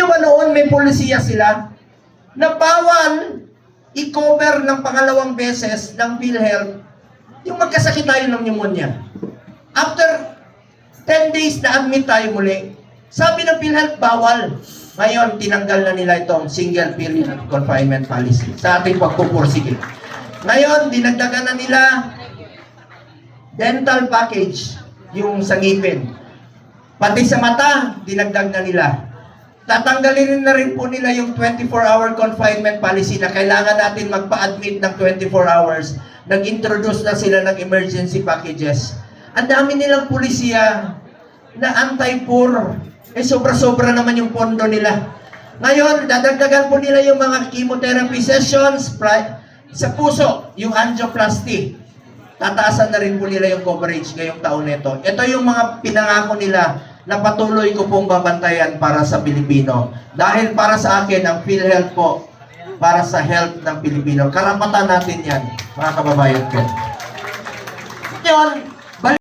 ba noon may polisiya sila na bawal i-cover ng pangalawang beses ng PhilHealth yung magkasakit tayo ng pneumonia. After 10 days na admit tayo muli, sabi ng PhilHealth bawal. Ngayon, tinanggal na nila itong single period confinement policy sa ating pagpupursige. Ngayon, dinagdagan na nila dental package, yung sa ngipin. Pati sa mata, dinagdag na nila. Tatanggalin na rin po nila yung 24-hour confinement policy na kailangan natin magpa-admit ng 24 hours. Nag-introduce na sila ng emergency packages. Ang dami nilang pulisiya na anti-poor. Sobra-sobra naman yung pondo nila. Ngayon, dadagdagan po nila yung mga chemotherapy sessions sa puso, yung angioplasty. Tataasan na rin po nila yung coverage ngayong taon nito. Ito yung mga pinangako nila na patuloy ko pong babantayan para sa Pilipino. Dahil para sa akin, ang PhilHealth po, para sa health ng Pilipino. Karapatan natin yan, mga kababayan ko. Ngayon,